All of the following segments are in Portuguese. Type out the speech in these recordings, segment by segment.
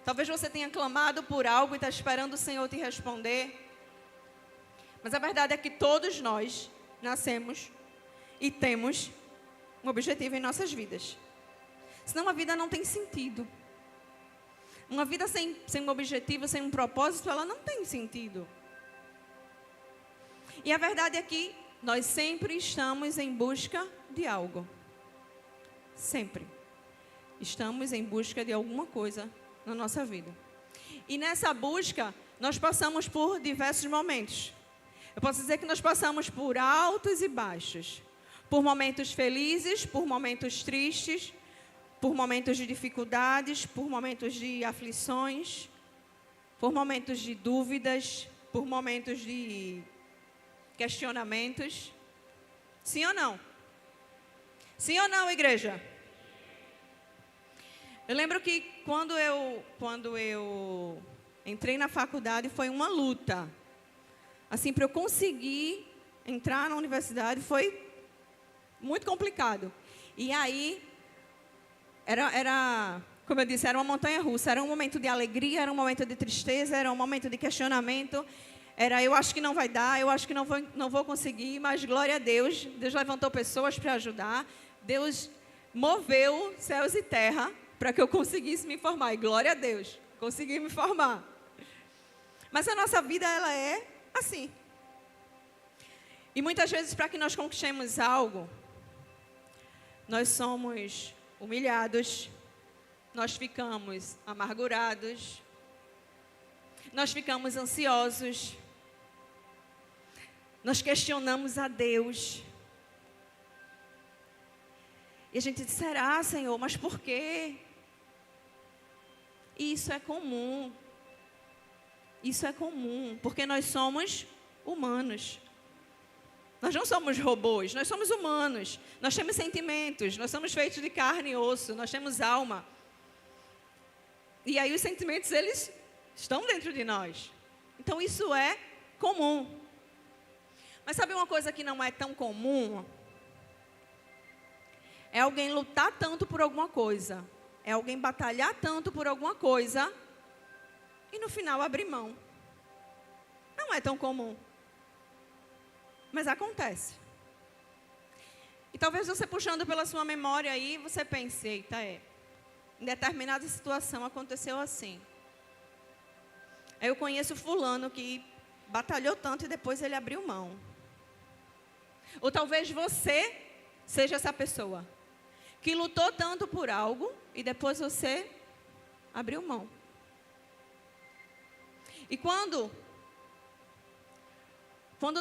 Talvez você tenha clamado por algo e está esperando o Senhor te responder. Mas a verdade é que todos nós nascemos e temos um objetivo em nossas vidas. Senão a vida não tem sentido. Uma vida sem um objetivo, sem um propósito, ela não tem sentido. E a verdade é que nós sempre estamos em busca de algo. Sempre. Estamos em busca de alguma coisa na nossa vida. E nessa busca, nós passamos por diversos momentos. Eu posso dizer que nós passamos por altos e baixos. Por momentos felizes, por momentos tristes, por momentos de dificuldades, por momentos de aflições, por momentos de dúvidas, por momentos de questionamentos. Sim ou não? Sim ou não, igreja? Eu lembro que quando eu entrei na faculdade foi uma luta. Assim, para eu conseguir entrar na universidade foi muito complicado. E aí, como eu disse, era uma montanha-russa. Era um momento de alegria, era um momento de tristeza, era um momento de questionamento. Eu acho que não vai dar, eu acho que não vou conseguir, mas glória a Deus. Deus levantou pessoas para ajudar. Deus moveu céus e terra para que eu conseguisse me formar. E glória a Deus, consegui me formar. Mas a nossa vida, ela é assim. E muitas vezes, para que nós conquistemos algo, nós somos humilhados, nós ficamos amargurados, nós ficamos ansiosos, nós questionamos a Deus. E a gente diz, será, Senhor, mas por quê? E isso é comum. Isso é comum, porque nós somos humanos. Nós não somos robôs, nós somos humanos. Nós temos sentimentos, nós somos feitos de carne e osso, nós temos alma. E aí os sentimentos, eles estão dentro de nós. Então isso é comum. Mas sabe uma coisa que não é tão comum? É alguém lutar tanto por alguma coisa. É alguém batalhar tanto por alguma coisa e no final abrir mão. Não é tão comum. Mas acontece. E talvez você puxando pela sua memória aí, você pense, eita, em determinada situação aconteceu assim. Eu conheço fulano que batalhou tanto e depois ele abriu mão. Ou talvez você seja essa pessoa que lutou tanto por algo e depois você abriu mão. E quando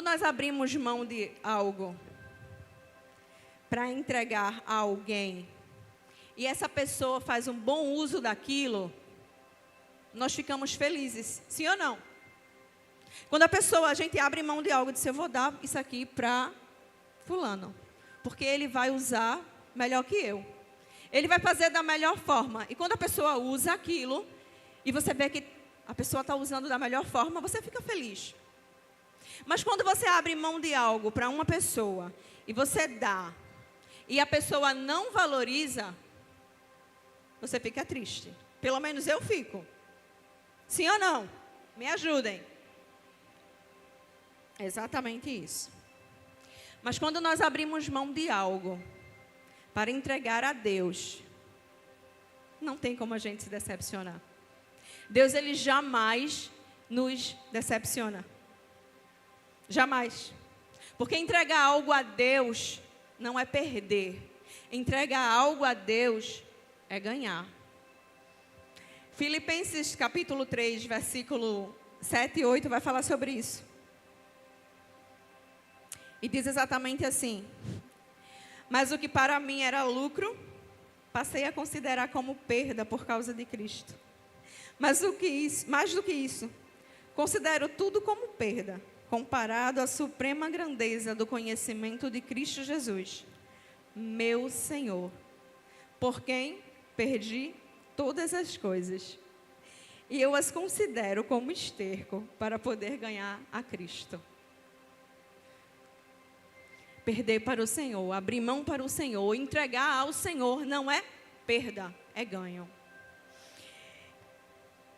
nós abrimos mão de algo para entregar a alguém e essa pessoa faz um bom uso daquilo, nós ficamos felizes, sim ou não? Quando a gente abre mão de algo, diz, eu vou dar isso aqui para fulano, porque ele vai usar melhor que eu. Ele vai fazer da melhor forma. E quando a pessoa usa aquilo, e você vê que a pessoa está usando da melhor forma, você fica feliz. Mas quando você abre mão de algo para uma pessoa, e você dá, e a pessoa não valoriza, você fica triste. Pelo menos eu fico. Sim ou não? Me ajudem. É exatamente isso. Mas quando nós abrimos mão de algo para entregar a Deus, não tem como a gente se decepcionar. Deus, ele jamais nos decepciona. Jamais. Porque entregar algo a Deus não é perder. Entregar algo a Deus é ganhar. Filipenses capítulo 3, versículo 7 e 8 vai falar sobre isso. E diz exatamente assim: mas o que para mim era lucro, passei a considerar como perda por causa de Cristo. Mais do que isso, considero tudo como perda, comparado à suprema grandeza do conhecimento de Cristo Jesus, meu Senhor, por quem perdi todas as coisas. E eu as considero como esterco para poder ganhar a Cristo. Perder para o Senhor, abrir mão para o Senhor, entregar ao Senhor não é perda, é ganho.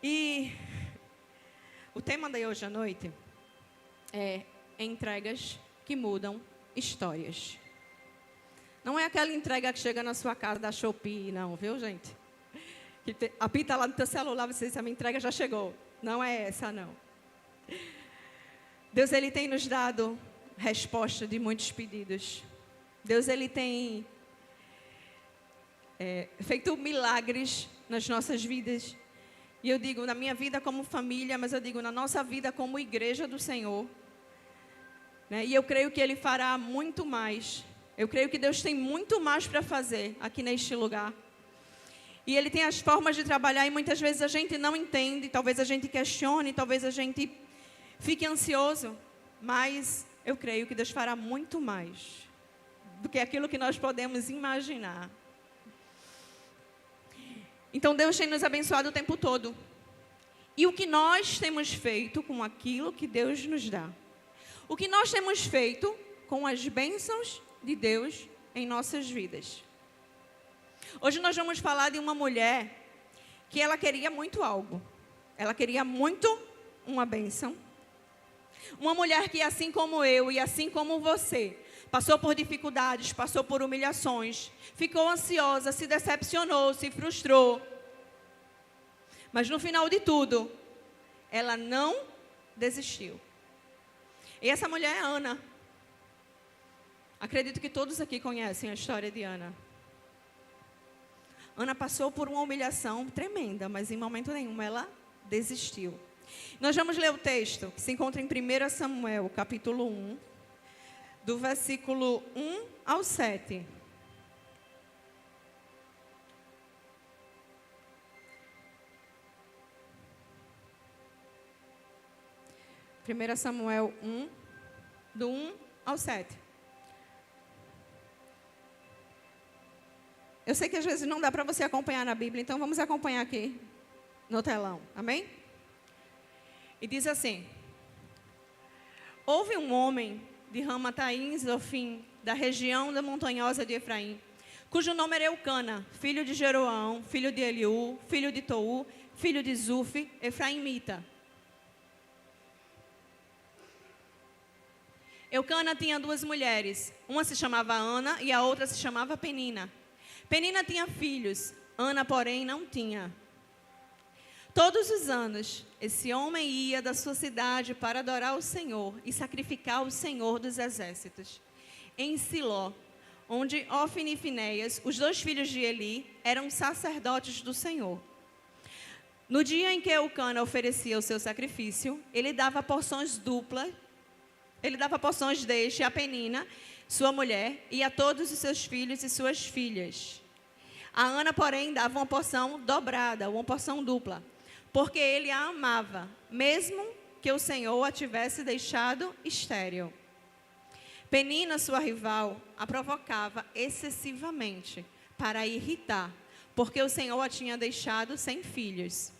E o tema de hoje à noite é entregas que mudam histórias. Não é aquela entrega que chega na sua casa da Shopee, não, viu, gente? Que apita lá no teu celular, você diz, a minha entrega já chegou. Não é essa, não. Deus, Ele tem nos dado resposta de muitos pedidos. Deus, Ele tem feito milagres nas nossas vidas. E eu digo, na minha vida como família, mas eu digo, na nossa vida como igreja do Senhor. Né? E eu creio que Ele fará muito mais. Eu creio que Deus tem muito mais para fazer aqui neste lugar. E Ele tem as formas de trabalhar e muitas vezes a gente não entende, talvez a gente questione, talvez a gente fique ansioso. Mas eu creio que Deus fará muito mais do que aquilo que nós podemos imaginar. Então Deus tem nos abençoado o tempo todo. E o que nós temos feito com aquilo que Deus nos dá? O que nós temos feito com as bênçãos de Deus em nossas vidas? Hoje nós vamos falar de uma mulher que ela queria muito algo. Ela queria muito uma bênção. Uma mulher que, assim como eu e assim como você, passou por dificuldades, passou por humilhações, ficou ansiosa, se decepcionou, se frustrou. Mas no final de tudo, ela não desistiu. E essa mulher é Ana. Acredito que todos aqui conhecem a história de Ana. Ana passou por uma humilhação tremenda, mas em momento nenhum ela desistiu. Nós vamos ler o texto que se encontra em 1 Samuel, capítulo 1, do versículo 1 ao 7. Primeira Samuel 1, do 1 ao 7. Eu sei que às vezes não dá para você acompanhar na Bíblia, então vamos acompanhar aqui no telão, amém? E diz assim: houve um homem de Ramataim Zofim, da região da montanhosa de Efraim, cujo nome era Eucana, filho de Jeroão, filho de Eliú, filho de Tou, filho de Zufi, efraimita. Eucana tinha duas mulheres, uma se chamava Ana e a outra se chamava Penina. Penina tinha filhos, Ana, porém, não tinha. Todos os anos, esse homem ia da sua cidade para adorar o Senhor e sacrificar o Senhor dos exércitos. Em Siló, onde Ofni e Finéias, os dois filhos de Eli, eram sacerdotes do Senhor. No dia em que Eucana oferecia o seu sacrifício, ele dava porções duplas. Ele dava porções deste a Penina, sua mulher, e a todos os seus filhos e suas filhas. A Ana, porém, dava uma porção dobrada, uma porção dupla, porque ele a amava, mesmo que o Senhor a tivesse deixado estéril. Penina, sua rival, a provocava excessivamente para a irritar, porque o Senhor a tinha deixado sem filhos.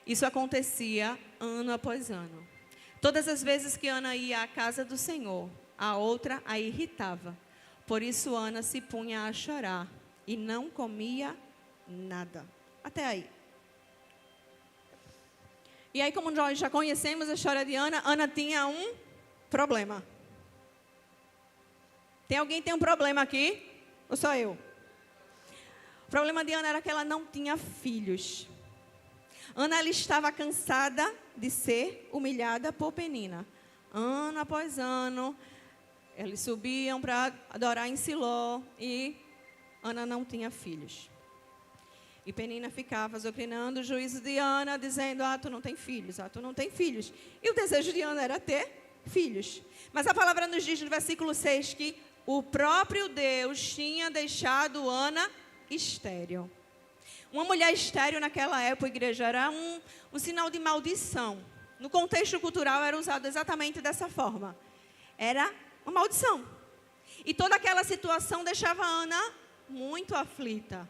Isso acontecia ano após ano. Todas as vezes que Ana ia à casa do Senhor, a outra a irritava. Por isso Ana se punha a chorar e não comia nada. Até aí. E aí, como nós já conhecemos a história de Ana, Ana tinha um problema. Tem alguém que tem um problema aqui? Ou só eu? O problema de Ana era que ela não tinha filhos. Ana, ela estava cansada de ser humilhada por Penina. Ano após ano, eles subiam para adorar em Siló e Ana não tinha filhos. E Penina ficava azucrinando o juízo de Ana, dizendo, tu não tem filhos, tu não tem filhos. E o desejo de Ana era ter filhos. Mas a palavra nos diz no versículo 6 que o próprio Deus tinha deixado Ana estéril. Uma mulher estéril naquela época, igreja, era um sinal de maldição. No contexto cultural era usado exatamente dessa forma. Era uma maldição. E toda aquela situação deixava Ana muito aflita.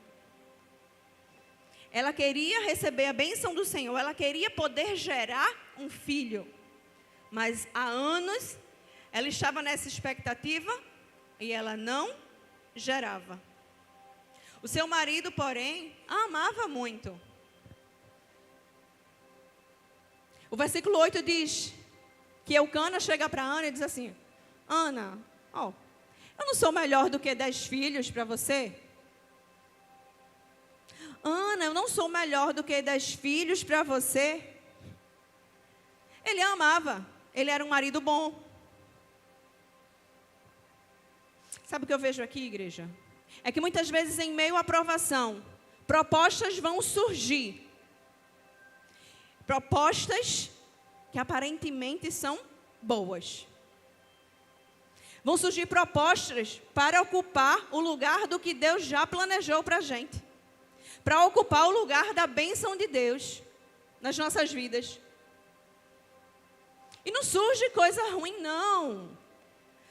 Ela queria receber a bênção do Senhor, ela queria poder gerar um filho. Mas há anos ela estava nessa expectativa e ela não gerava. O seu marido, porém, a amava muito. O versículo 8 diz que Eucana chega para Ana e diz assim: Ana, eu não sou melhor do que 10 filhos para você? Ana, eu não sou melhor do que 10 filhos para você? Ele a amava, ele era um marido bom. Sabe o que eu vejo aqui, igreja? É que muitas vezes em meio à provação, propostas vão surgir. Propostas que aparentemente são boas. Vão surgir propostas para ocupar o lugar do que Deus já planejou para a gente. Para ocupar o lugar da bênção de Deus nas nossas vidas. E não surge coisa ruim, não.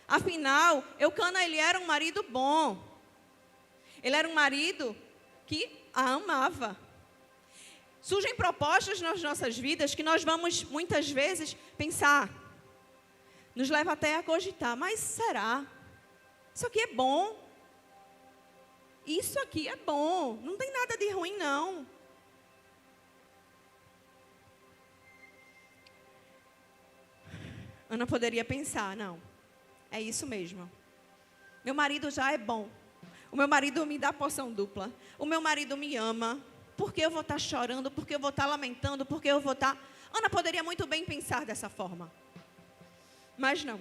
Afinal, Eucana, ele era um marido bom. Ele era um marido que a amava. Surgem propostas nas nossas vidas que nós vamos, muitas vezes, pensar. Nos leva até a cogitar, mas será? Isso aqui é bom. Isso aqui é bom. Não tem nada de ruim, não. Ana poderia pensar, não. É isso mesmo. Meu marido já é bom. O meu marido me dá porção dupla. O meu marido me ama. Por que eu vou estar chorando? Por que eu vou estar lamentando? Por que eu vou estar... Ana poderia muito bem pensar dessa forma. Mas não.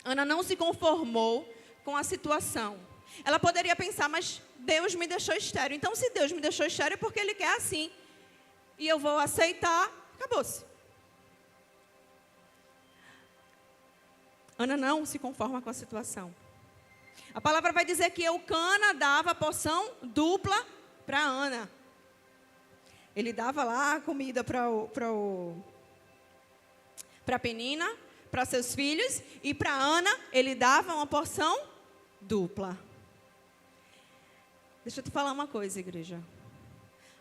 Ana não se conformou com a situação. Ela poderia pensar, mas Deus me deixou estéril. Então, se Deus me deixou estéril, é porque Ele quer assim. E eu vou aceitar. Acabou-se. Ana não se conforma com a situação. A palavra vai dizer que Eucana dava porção dupla para Ana. Ele dava lá a comida para Penina, para seus filhos, e para Ana ele dava uma porção dupla. Deixa eu te falar uma coisa, igreja.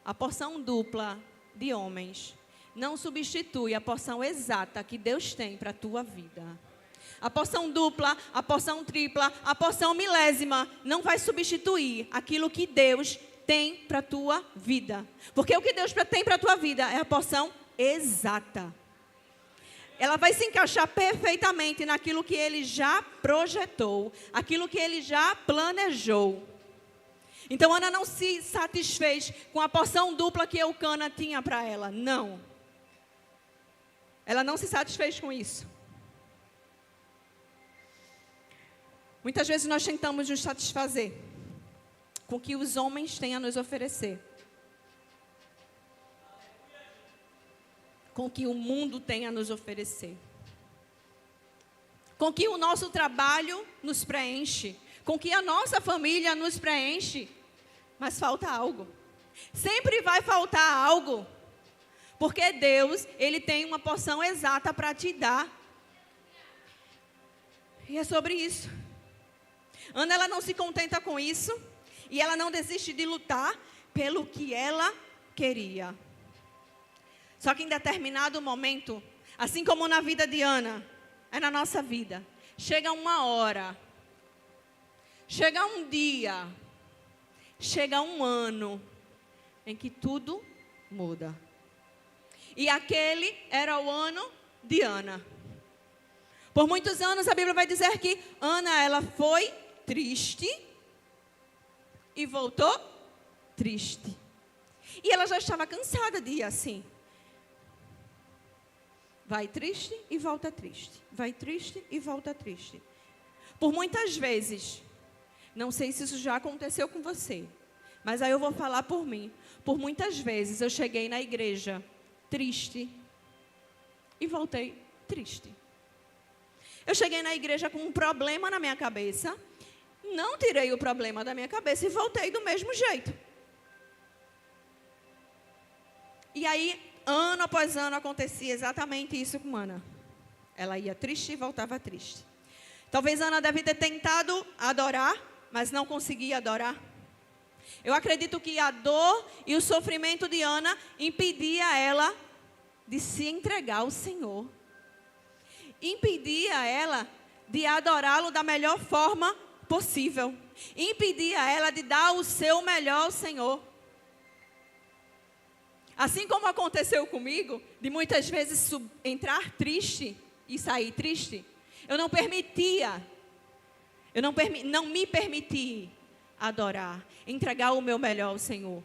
A porção dupla de homens não substitui a porção exata que Deus tem para a tua vida. A porção dupla, a porção tripla, a porção milésima não vai substituir aquilo que Deus tem para a tua vida. Porque o que Deus tem para a tua vida é a porção exata. Ela vai se encaixar perfeitamente naquilo que Ele já projetou, aquilo que Ele já planejou. Então, Ana não se satisfez com a porção dupla que Eucana tinha para ela. Não. Ela não se satisfez com isso. Muitas vezes nós tentamos nos satisfazer com o que os homens têm a nos oferecer. Com o que o mundo tem a nos oferecer. Com que o nosso trabalho nos preenche. Com que a nossa família nos preenche. Mas falta algo. Sempre vai faltar algo. Porque Deus, Ele tem uma porção exata para te dar. E é sobre isso. Ana, ela não se contenta com isso. E ela não desiste de lutar pelo que ela queria. Só que em determinado momento, assim como na vida de Ana, é na nossa vida, chega uma hora, chega um dia, chega um ano, em que tudo muda. E aquele era o ano de Ana. Por muitos anos a Bíblia vai dizer que Ana, ela foi triste e voltou triste. E ela já estava cansada de ir assim. Vai triste e volta triste. Vai triste e volta triste. Por muitas vezes, não sei se isso já aconteceu com você, mas aí eu vou falar por mim. Por muitas vezes eu cheguei na igreja triste e voltei triste. Eu cheguei na igreja com um problema na minha cabeça, não tirei o problema da minha cabeça e voltei do mesmo jeito. E aí, ano após ano, acontecia exatamente isso com Ana. Ela ia triste e voltava triste. Talvez Ana deve ter tentado adorar, mas não conseguia adorar. Eu acredito que a dor e o sofrimento de Ana impedia ela de se entregar ao Senhor. Impedia ela de adorá-lo da melhor forma possível. Impedia ela de dar o seu melhor ao Senhor. Assim como aconteceu comigo, de muitas vezes entrar triste e sair triste, eu não me permiti adorar, entregar o meu melhor ao Senhor.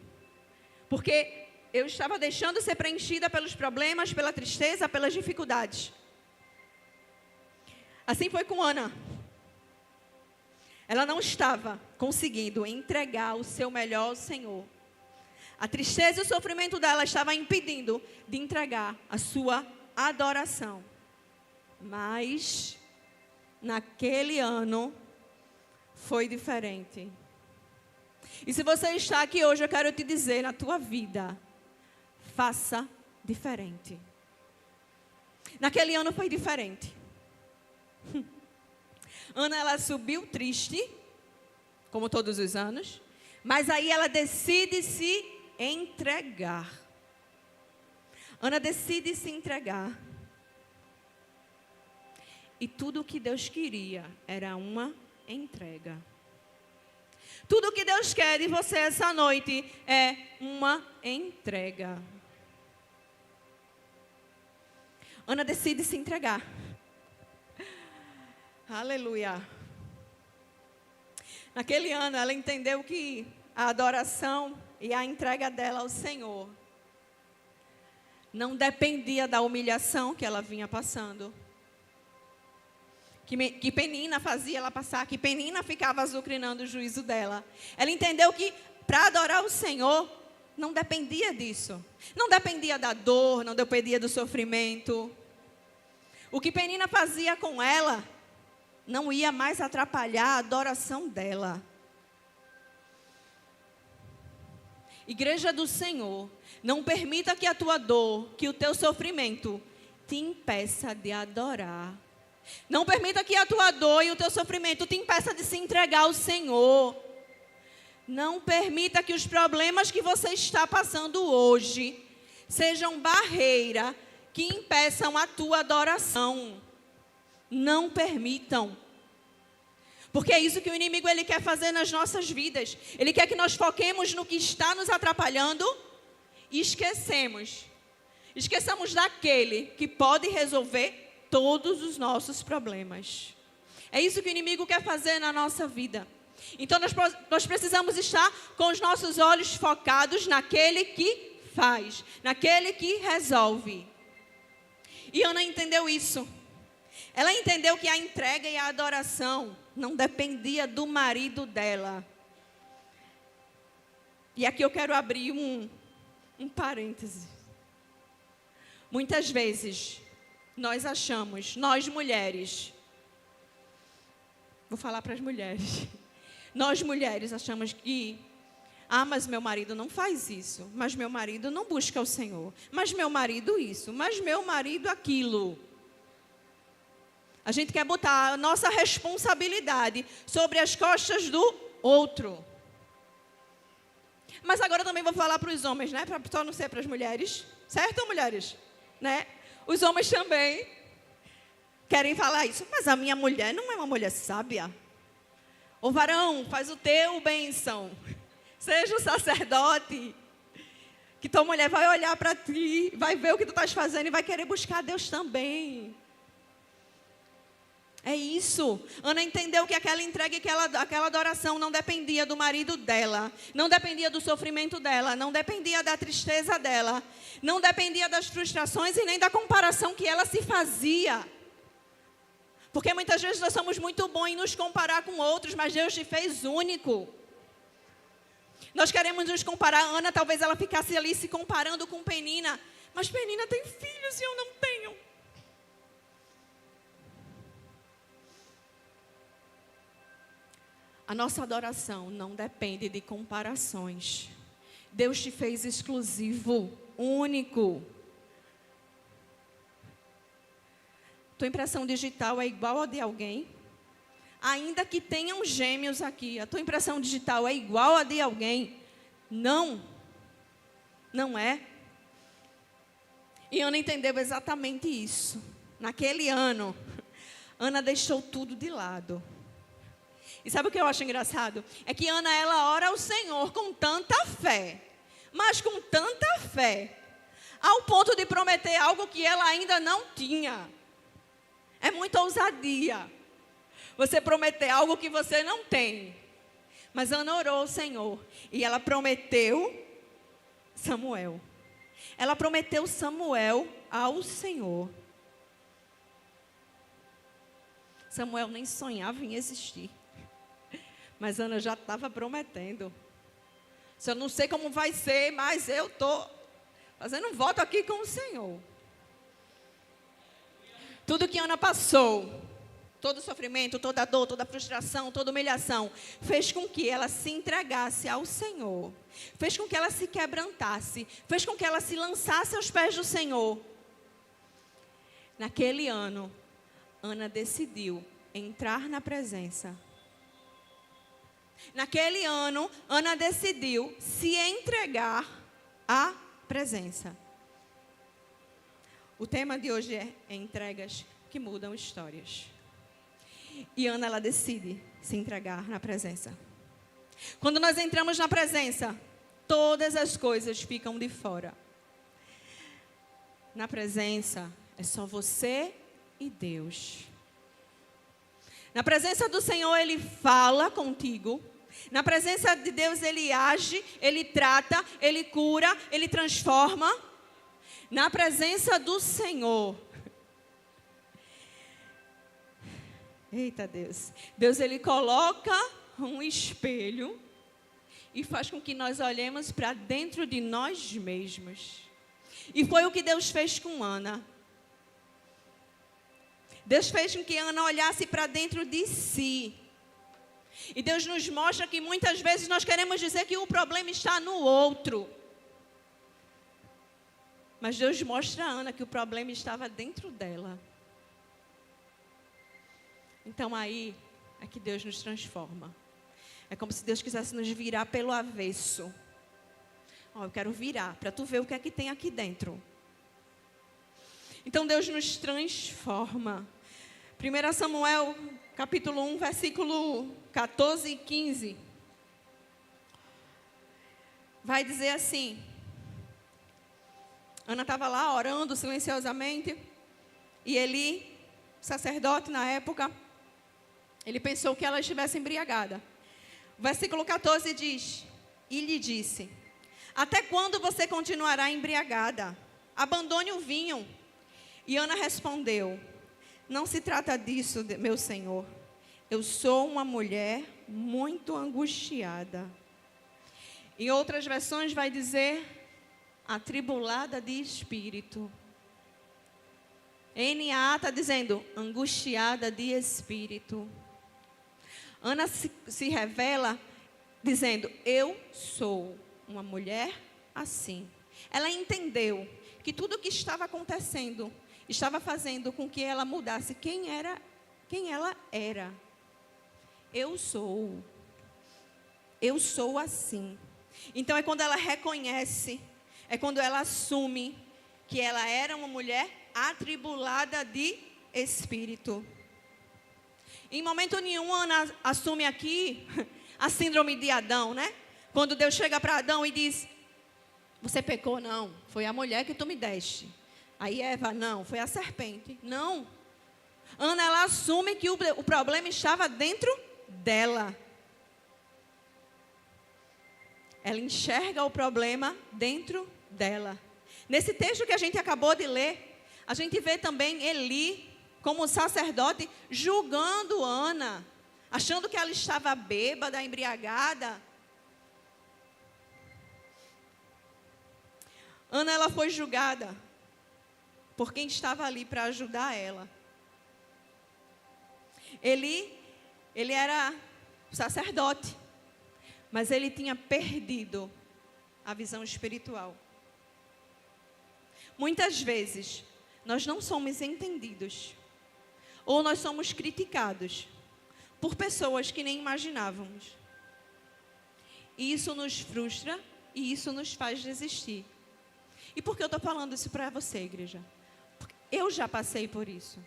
Porque eu estava deixando ser preenchida pelos problemas, pela tristeza, pelas dificuldades. Assim foi com Ana. Ela não estava conseguindo entregar o seu melhor ao Senhor. A tristeza e o sofrimento dela estava impedindo de entregar a sua adoração. Mas, naquele ano, foi diferente. E se você está aqui hoje, eu quero te dizer, na tua vida, faça diferente. Naquele ano foi diferente. Ana, ela subiu triste, como todos os anos, mas aí ela decide se entregar. Ana decide se entregar. E tudo o que Deus queria era uma entrega. Tudo o que Deus quer de você essa noite é uma entrega. Ana decide se entregar. Aleluia. Naquele ano ela entendeu que a adoração e a entrega dela ao Senhor não dependia da humilhação que ela vinha passando. Que Penina fazia ela passar, que Penina ficava azucrinando o juízo dela. Ela entendeu que para adorar o Senhor não dependia disso. Não dependia da dor, não dependia do sofrimento. O que Penina fazia com ela não ia mais atrapalhar a adoração dela. Igreja do Senhor, não permita que a tua dor, que o teu sofrimento te impeça de adorar. Não permita que a tua dor e o teu sofrimento te impeça de se entregar ao Senhor. Não permita que os problemas que você está passando hoje sejam barreira que impeçam a tua adoração. Não permitam. Porque é isso que o inimigo ele quer fazer nas nossas vidas. Ele quer que nós foquemos no que está nos atrapalhando e esqueçamos daquele que pode resolver todos os nossos problemas. É isso que o inimigo quer fazer na nossa vida. Então nós precisamos estar com os nossos olhos focados naquele que faz, naquele que resolve. E Ana entendeu isso. Ela entendeu que a entrega e a adoração não dependia do marido dela. E aqui eu quero abrir um parêntese. Muitas vezes, nós achamos, nós mulheres, vou falar para as mulheres, nós mulheres achamos que, mas meu marido não faz isso, mas meu marido não busca o Senhor, mas meu marido isso, mas meu marido aquilo. A gente quer botar a nossa responsabilidade sobre as costas do outro. Mas agora eu também vou falar para os homens, né? Para só não ser para as mulheres. Certo, mulheres? Né? Os homens também querem falar isso. Mas a minha mulher não é uma mulher sábia. Ô varão, faz o teu bênção. Seja o sacerdote. Que tua mulher vai olhar para ti, vai ver o que tu estás fazendo e vai querer buscar Deus também. É isso. Ana entendeu que aquela entrega e aquela adoração não dependia do marido dela, não dependia do sofrimento dela, não dependia da tristeza dela, não dependia das frustrações e nem da comparação que ela se fazia. Porque muitas vezes nós somos muito bons em nos comparar com outros, mas Deus te fez único. Nós queremos nos comparar. Ana, talvez ela ficasse ali se comparando com Penina, mas Penina tem filhos e eu não tenho. A nossa adoração não depende de comparações. Deus te fez exclusivo, único. Tua impressão digital é igual a de alguém? Ainda que tenham gêmeos aqui, a tua impressão digital é igual a de alguém? Não. Não é. E Ana entendeu exatamente isso. Naquele ano, Ana deixou tudo de lado. E sabe o que eu acho engraçado? É que Ana, ela ora ao Senhor com tanta fé. Mas com tanta fé, ao ponto de prometer algo que ela ainda não tinha. É muita ousadia você prometer algo que você não tem. Mas Ana orou ao Senhor e ela prometeu Samuel. Ela prometeu Samuel ao Senhor. Samuel nem sonhava em existir. Mas Ana já estava prometendo. Se eu não sei como vai ser, mas eu estou fazendo um voto aqui com o Senhor. Tudo que Ana passou, todo o sofrimento, toda a dor, toda a frustração, toda a humilhação, fez com que ela se entregasse ao Senhor. Fez com que ela se quebrantasse. Fez com que ela se lançasse aos pés do Senhor. Naquele ano, Ana decidiu entrar na presença. Naquele ano, Ana decidiu se entregar à presença. O tema de hoje é entregas que mudam histórias. E Ana, ela decide se entregar na presença. Quando nós entramos na presença, todas as coisas ficam de fora. Na presença, é só você e Deus. Na presença do Senhor, Ele fala contigo. Na presença de Deus, Ele age, Ele trata, Ele cura, Ele transforma. Na presença do Senhor. Eita Deus. Deus, Ele coloca um espelho e faz com que nós olhemos para dentro de nós mesmos. E foi o que Deus fez com Ana. Deus fez com que Ana olhasse para dentro de si. E Deus nos mostra que muitas vezes nós queremos dizer que o problema está no outro. Mas Deus mostra a Ana que o problema estava dentro dela. Então aí é que Deus nos transforma. É como se Deus quisesse nos virar pelo avesso. Eu quero virar para tu ver o que é que tem aqui dentro. Então Deus nos transforma. 1 Samuel, capítulo 1, versículo 14 e 15. Vai dizer assim. Ana estava lá orando silenciosamente. E Eli, sacerdote na época, ele pensou que ela estivesse embriagada. O versículo 14 diz: e lhe disse: até quando você continuará embriagada? Abandone o vinho. E Ana respondeu: não se trata disso, meu senhor. Eu sou uma mulher muito angustiada. Em outras versões vai dizer: atribulada de espírito. NA está dizendo: angustiada de espírito. Ana se revela dizendo: eu sou uma mulher assim. Ela entendeu que tudo o que estava acontecendo estava fazendo com que ela mudasse quem ela era. Eu sou assim. Então é quando ela reconhece, é quando ela assume que ela era uma mulher atribulada de espírito. Em momento nenhum Ana assume aqui a síndrome de Adão, né? Quando Deus chega para Adão e diz: você pecou? Não, foi a mulher que tu me deste. Aí Eva: não, foi a serpente. Não. Ana, ela assume que o problema estava dentro dela. Ela enxerga o problema dentro dela. Nesse texto que a gente acabou de ler, a gente vê também Eli, como sacerdote, julgando Ana, achando que ela estava bêbada, embriagada. Ana, ela foi julgada por quem estava ali para ajudar ela. Ele era sacerdote, mas ele tinha perdido a visão espiritual. Muitas vezes, nós não somos entendidos, ou nós somos criticados por pessoas que nem imaginávamos. E isso nos frustra e isso nos faz desistir. E por que eu estou falando isso para você, igreja? Porque eu já passei por isso.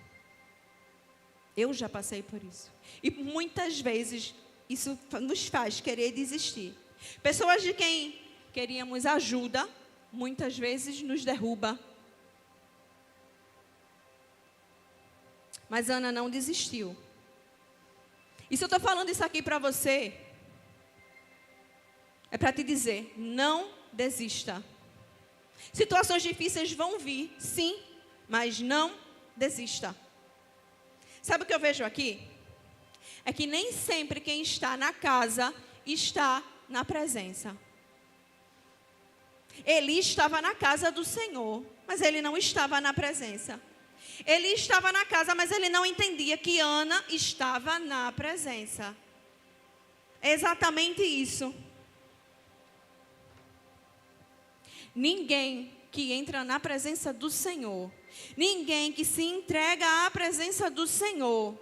Eu já passei por isso. E muitas vezes isso nos faz querer desistir. Pessoas de quem queríamos ajuda, muitas vezes nos derruba. Mas Ana não desistiu. E se eu estou falando isso aqui para você, é para te dizer, não desista. Situações difíceis vão vir, sim, mas não desista. Sabe o que eu vejo aqui? É que nem sempre quem está na casa está na presença. Eli estava na casa do Senhor, mas ele não estava na presença. Ele estava na casa, mas ele não entendia que Ana estava na presença. É exatamente isso. Ninguém que entra na presença do Senhor, ninguém que se entrega à presença do Senhor,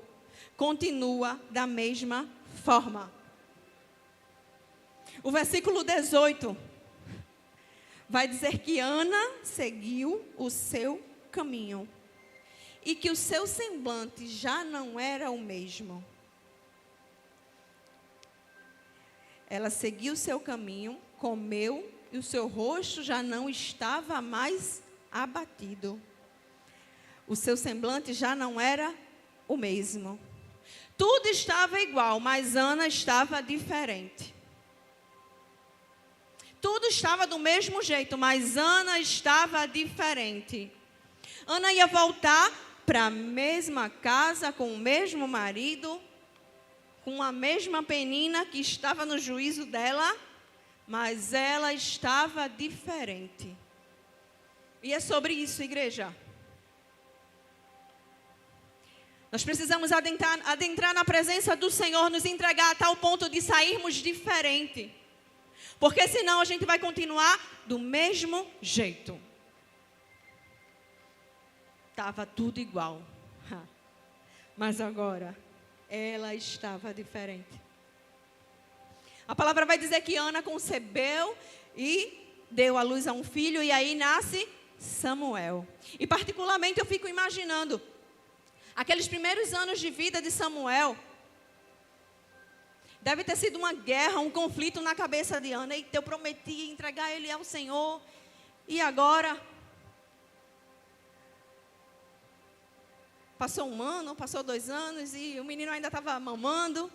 continua da mesma forma. O versículo 18 vai dizer que Ana seguiu o seu caminho e que o seu semblante já não era o mesmo. Ela seguiu o seu caminho, comeu e o seu rosto já não estava mais abatido. O seu semblante já não era o mesmo. Tudo estava igual, mas Ana estava diferente. Tudo estava do mesmo jeito, mas Ana estava diferente. Ana ia voltar para a mesma casa, com o mesmo marido, com a mesma Penina que estava no juízo dela, mas ela estava diferente. E é sobre isso, igreja. Nós precisamos adentrar na presença do Senhor, nos entregar a tal ponto de sairmos diferente. Porque senão a gente vai continuar do mesmo jeito. Estava tudo igual. Mas agora, ela estava diferente. A palavra vai dizer que Ana concebeu e deu à luz a um filho, e aí nasce Samuel. E particularmente eu fico imaginando aqueles primeiros anos de vida de Samuel. Deve ter sido uma guerra, um conflito na cabeça de Ana. E eu prometi entregar ele ao Senhor. E agora? Passou 1 ano, passou 2 anos e o menino ainda estava mamando.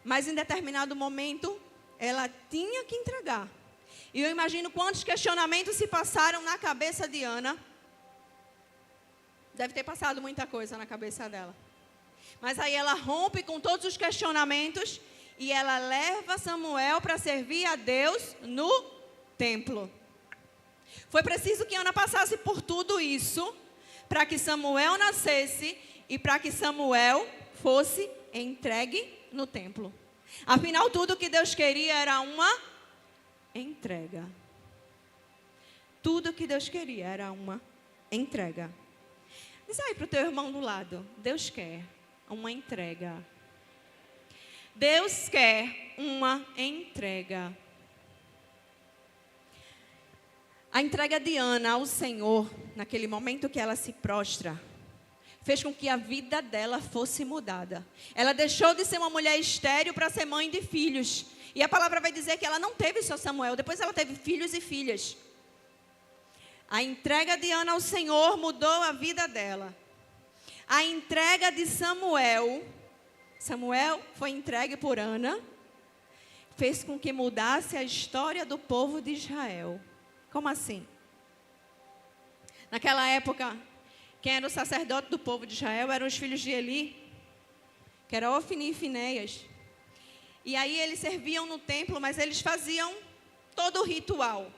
Mas em determinado momento, ela tinha que entregar. E eu imagino quantos questionamentos se passaram na cabeça de Ana. Deve ter passado muita coisa na cabeça dela. Mas aí ela rompe com todos os questionamentos e ela leva Samuel para servir a Deus no templo. Foi preciso que Ana passasse por tudo isso para que Samuel nascesse e para que Samuel fosse entregue no templo. Afinal, tudo que Deus queria era uma entrega. Tudo que Deus queria era uma entrega. Diz aí para o teu irmão do lado, Deus quer uma entrega. Deus quer uma entrega. A entrega de Ana ao Senhor, naquele momento que ela se prostra, fez com que a vida dela fosse mudada. Ela deixou de ser uma mulher estéril para ser mãe de filhos. E a palavra vai dizer que ela não teve só Samuel, depois ela teve filhos e filhas. A entrega de Ana ao Senhor mudou a vida dela. A entrega de Samuel foi entregue por Ana, fez com que mudasse a história do povo de Israel. Como assim? Naquela época, quem era o sacerdote do povo de Israel eram os filhos de Eli, que era Ofni e Finéias. E aí eles serviam no templo, mas eles faziam todo o ritual.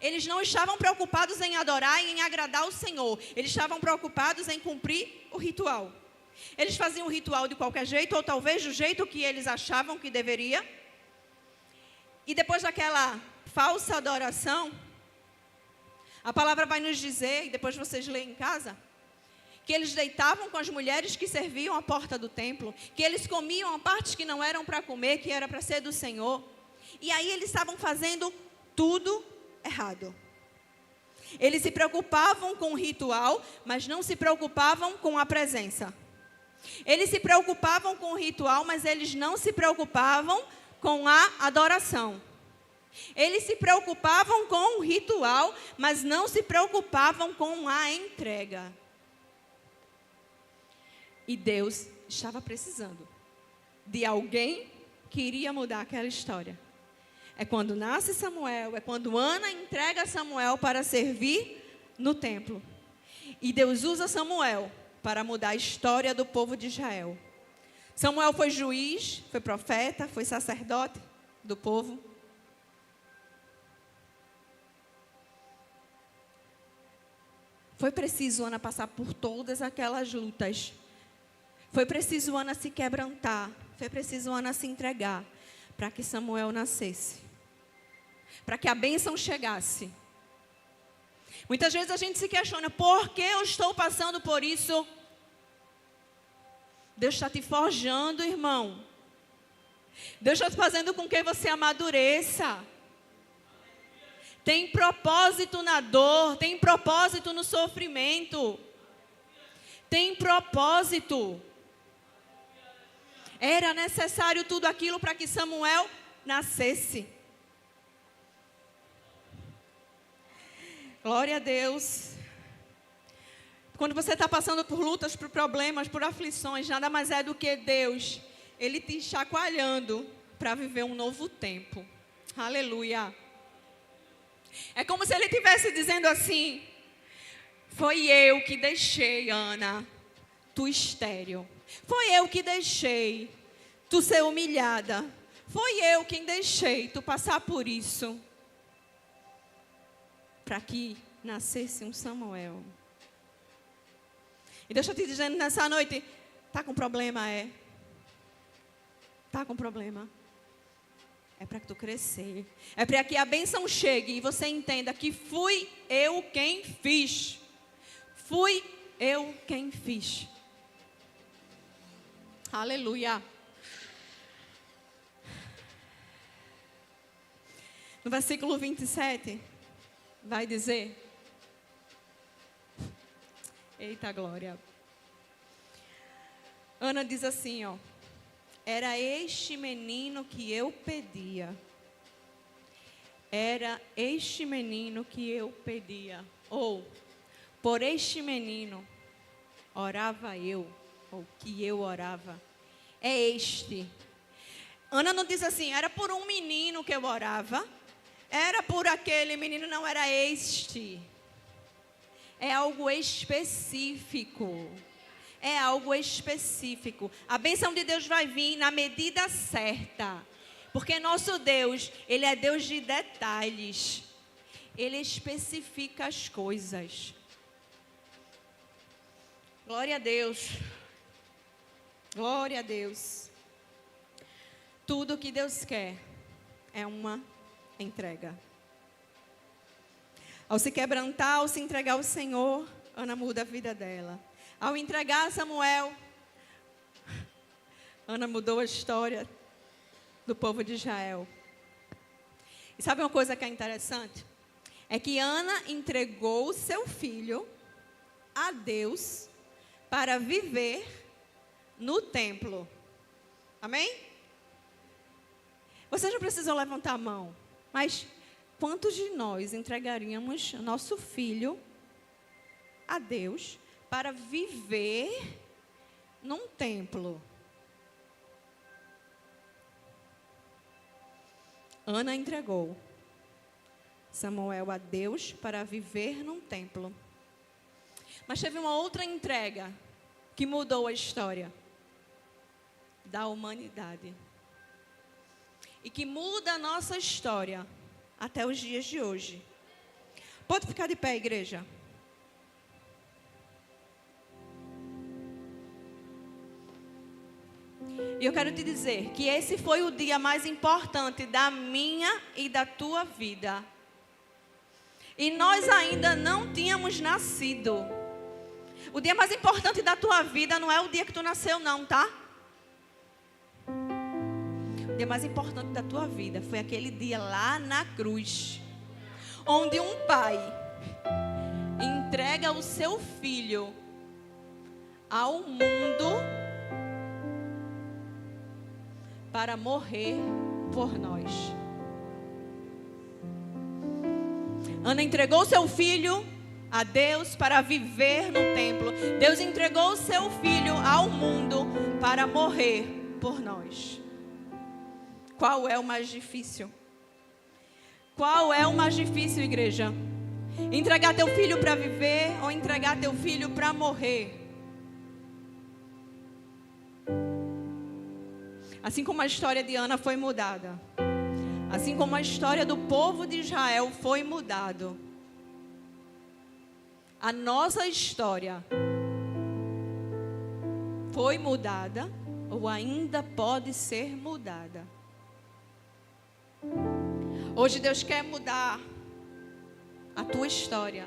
Eles não estavam preocupados em adorar e em agradar o Senhor. Eles estavam preocupados em cumprir o ritual. Eles faziam o ritual de qualquer jeito, ou talvez do jeito que eles achavam que deveria. E depois daquela falsa adoração, a palavra vai nos dizer, e depois vocês leem em casa, que eles deitavam com as mulheres que serviam à porta do templo, que eles comiam a partes que não eram para comer, que era para ser do Senhor. E aí eles estavam fazendo tudo errado. Eles se preocupavam com o ritual, mas não se preocupavam com a presença. Eles se preocupavam com o ritual, mas eles não se preocupavam com a adoração. Eles se preocupavam com o ritual, mas não se preocupavam com a entrega. E Deus estava precisando de alguém que iria mudar aquela história. É quando nasce Samuel, é quando Ana entrega Samuel para servir no templo. E Deus usa Samuel para mudar a história do povo de Israel. Samuel foi juiz, foi profeta, foi sacerdote do povo. Foi preciso Ana passar por todas aquelas lutas. Foi preciso Ana se quebrantar. Foi preciso Ana se entregar para que Samuel nascesse. Para que a bênção chegasse. Muitas vezes a gente se questiona, por que eu estou passando por isso? Deus está te forjando, irmão. Deus está fazendo com que você amadureça. Tem propósito na dor, tem propósito no sofrimento. Tem propósito. Era necessário tudo aquilo para que Samuel nascesse. Glória a Deus. Quando você está passando por lutas, por problemas, por aflições, nada mais é do que Deus, Ele te chacoalhando para viver um novo tempo. Aleluia. É como se Ele estivesse dizendo assim, foi eu que deixei, Ana, tu estéril. Foi eu que deixei tu ser humilhada. Foi eu quem deixei tu passar por isso. Para que nascesse um Samuel. E Deus está te dizendo nessa noite, está com problema, é? Está com problema? É para que tu crescer. É para que a bênção chegue e você entenda que fui eu quem fiz. Fui eu quem fiz. Aleluia. No versículo 27, vai dizer... Eita glória. Ana diz assim, ó. Era este menino que eu pedia. Era este menino que eu pedia. Ou, por este menino, orava eu. Ou que eu orava. É este. Ana não diz assim, era por um menino que eu orava. Era por aquele menino, não era este. É algo específico. É algo específico. A bênção de Deus vai vir na medida certa. Porque nosso Deus, Ele é Deus de detalhes. Ele especifica as coisas. Glória a Deus. Glória a Deus. Tudo que Deus quer é uma entrega. Ao se quebrantar, ao se entregar ao Senhor, Ana muda a vida dela. Ao entregar Samuel, Ana mudou a história do povo de Israel. E sabe uma coisa que é interessante? É que Ana entregou o seu filho a Deus para viver no templo. Amém? Vocês não precisam levantar a mão, mas... quantos de nós entregaríamos nosso filho a Deus para viver num templo? Ana entregou Samuel a Deus para viver num templo. Mas teve uma outra entrega que mudou a história da humanidade. E que muda a nossa história até os dias de hoje. Pode ficar de pé, igreja. E eu quero te dizer que esse foi o dia mais importante da minha e da tua vida. E nós ainda não tínhamos nascido. O dia mais importante da tua vida não é o dia que tu nasceu, não, tá? O dia mais importante da tua vida foi aquele dia lá na cruz, onde um pai entrega o seu filho ao mundo para morrer por nós. Ana entregou seu filho a Deus para viver no templo. Deus entregou o seu filho ao mundo para morrer por nós. Qual é o mais difícil? Qual é o mais difícil, igreja? Entregar teu filho para viver ou entregar teu filho para morrer? Assim como a história de Ana foi mudada, assim como a história do povo de Israel foi mudado, a nossa história foi mudada ou ainda pode ser mudada. Hoje Deus quer mudar a tua história.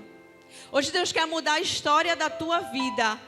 Hoje Deus quer mudar a história da tua vida.